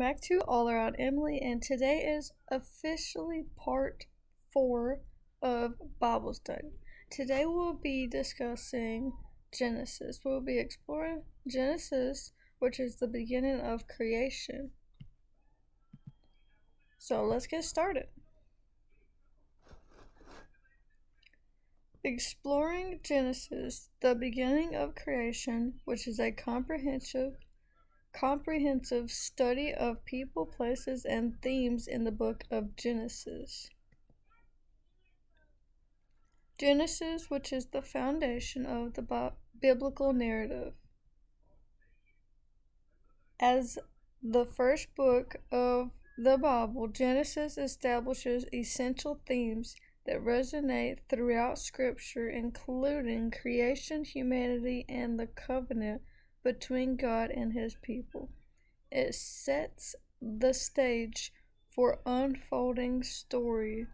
back to All Around Emily, and today is officially part 4 of Bible study. Today we'll be discussing Genesis. We'll be exploring Genesis, which is the beginning of creation. So let's get started. Exploring Genesis, the beginning of creation, which is a comprehensive study of people, places, and themes in the book of Genesis. Genesis, which is the foundation of the biblical narrative. As the first book of the Bible, Genesis establishes essential themes that resonate throughout Scripture, including creation, humanity, and the covenant between God and His people. It sets the stage for unfolding story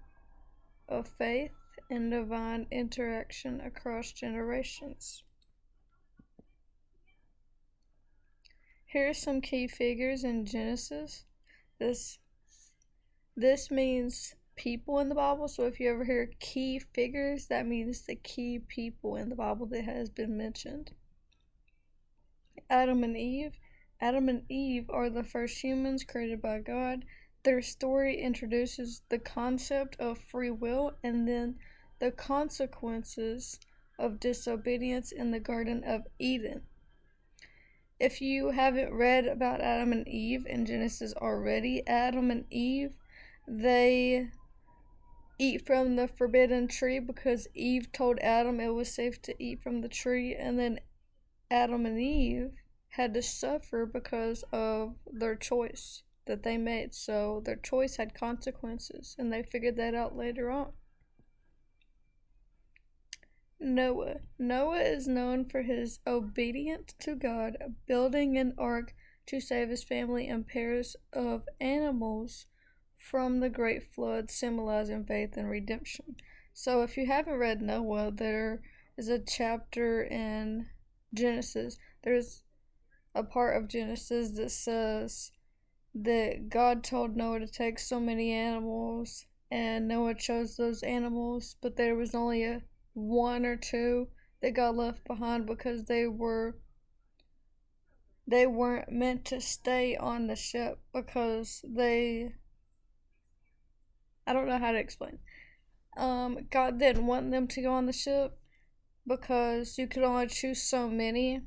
of faith and divine interaction across generations. Here are some key figures in Genesis. This means people in the Bible, so if you ever hear key figures, that means the key people in the Bible that has been mentioned. Adam and Eve. Adam and Eve are the first humans created by God. Their story introduces the concept of free will and then the consequences of disobedience in the Garden of Eden. If you haven't read about Adam and Eve in Genesis already, Adam and Eve, they eat from the forbidden tree because Eve told Adam it was safe to eat from the tree, and then Adam and Eve had to suffer because of their choice that they made. So their choice had consequences, and they figured that out later on. Noah. Noah is known for his obedience to God, building an ark to save his family and pairs of animals from the great flood, symbolizing faith and redemption. So if you haven't read Noah, there is a chapter in Genesis. There's a part of Genesis that says that God told Noah to take so many animals, and Noah chose those animals, but there was only one or two that got left behind because they weren't meant to stay on the ship because I don't know how to explain. God didn't want them to go on the ship because you could only choose so many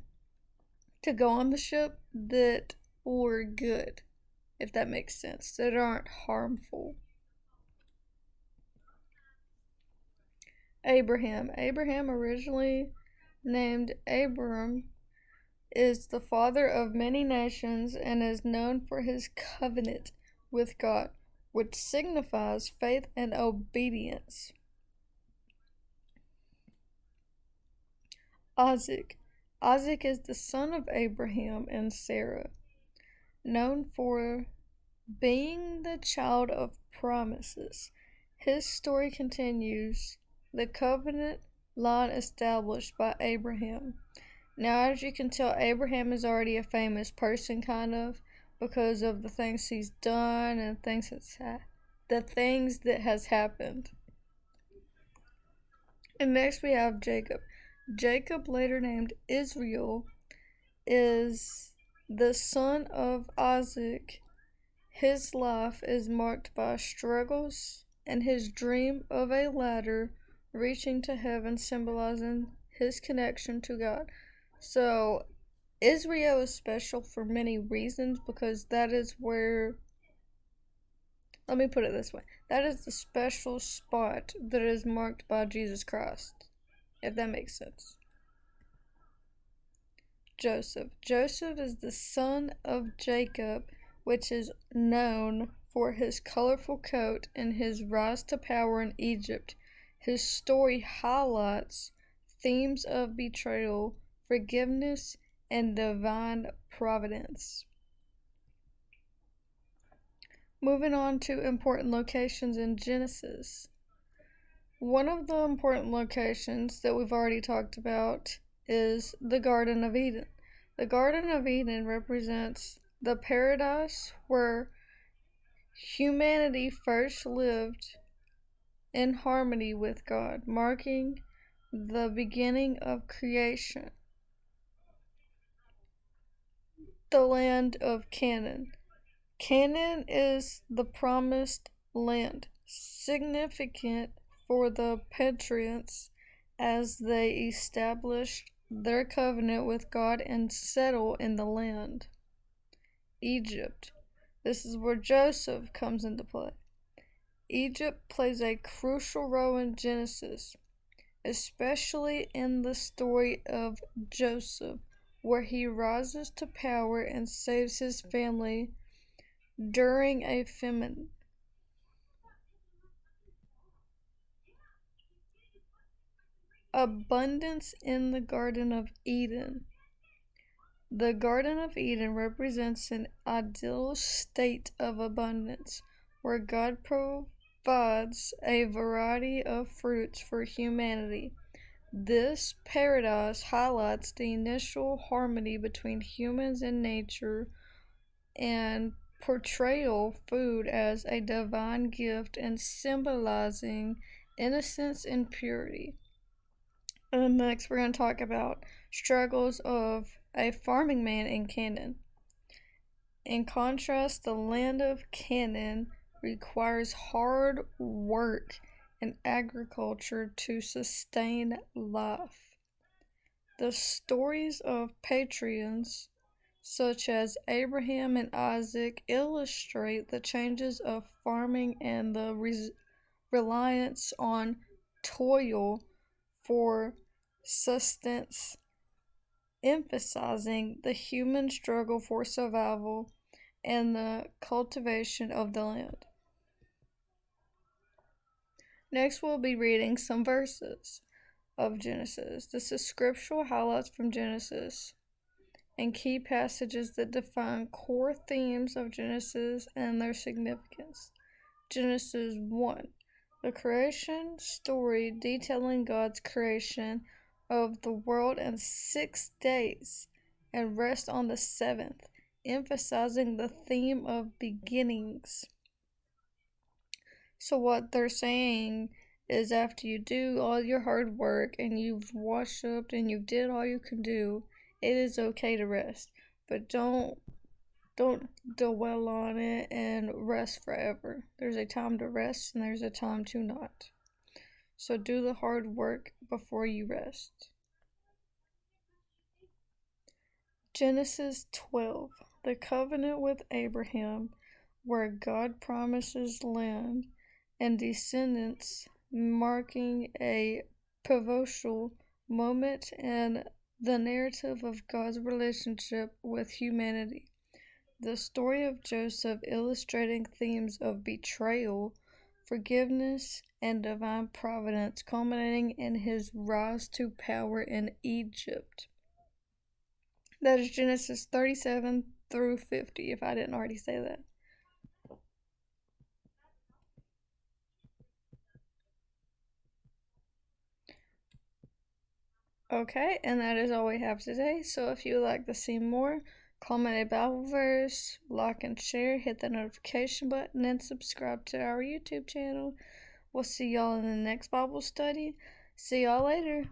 to go on the ship that were good, if that makes sense, that aren't harmful. Abraham, originally named Abram, is the father of many nations and is known for his covenant with God, which signifies faith and obedience. Isaac is the son of Abraham and Sarah, known for being the child of promises. His story continues the covenant line established by Abraham. Now, as you can tell, Abraham is already a famous person, kind of, because of the things he's done and the things that has happened. And next we have Jacob. Jacob, later named Israel, is the son of Isaac. His life is marked by struggles and his dream of a ladder reaching to heaven, symbolizing his connection to God. So Israel is special for many reasons because that is where, let me put it this way, that is the special spot that is marked by Jesus Christ, if that makes sense. Joseph is the son of Jacob, which is known for his colorful coat and his rise to power in Egypt. His story highlights themes of betrayal, forgiveness, and divine providence. Moving on to important locations in Genesis. One of the important locations that we've already talked about is the Garden of Eden. The Garden of Eden represents the paradise where humanity first lived in harmony with God, marking the beginning of creation. The land of Canaan. Canaan is the promised land, significant for the patriarchs as they established their covenant with God and settle in the land. Egypt. This is where Joseph comes into play. Egypt plays a crucial role in Genesis, especially in the story of Joseph, where he rises to power and saves his family during a famine. Abundance in the Garden of Eden. The Garden of Eden represents an ideal state of abundance, where God provides a variety of fruits for humanity. This paradise highlights the initial harmony between humans and nature and portrayal food as a divine gift and symbolizing innocence and purity. And next, we're going to talk about struggles of a farming man in Canaan. In contrast, the land of Canaan requires hard work and agriculture to sustain life. The stories of patriarchs, such as Abraham and Isaac, illustrate the changes of farming and the reliance on toil for sustenance, emphasizing the human struggle for survival and the cultivation of the land. Next, we'll be reading some verses of Genesis. This is scriptural highlights from Genesis and key passages that define core themes of Genesis and their significance. Genesis 1. The creation story detailing God's creation of the world in 6 days and rest on the seventh, emphasizing the theme of beginnings. So what they're saying is after you do all your hard work and you've washed up and you did all you can do, it is okay to rest. But don't dwell on it and rest forever. There's a time to rest and there's a time to not. So do the hard work before you rest. Genesis 12. The covenant with Abraham, where God promises land and descendants, marking a pivotal moment in the narrative of God's relationship with humanity. The story of Joseph illustrating themes of betrayal, forgiveness, and divine providence, culminating in his rise to power in Egypt. That is Genesis 37 through 50, if I didn't already say that. Okay, and that is all we have today. So if you would like to see more, comment a Bible verse, like and share, hit the notification button, and subscribe to our YouTube channel. We'll see y'all in the next Bible study. See y'all later.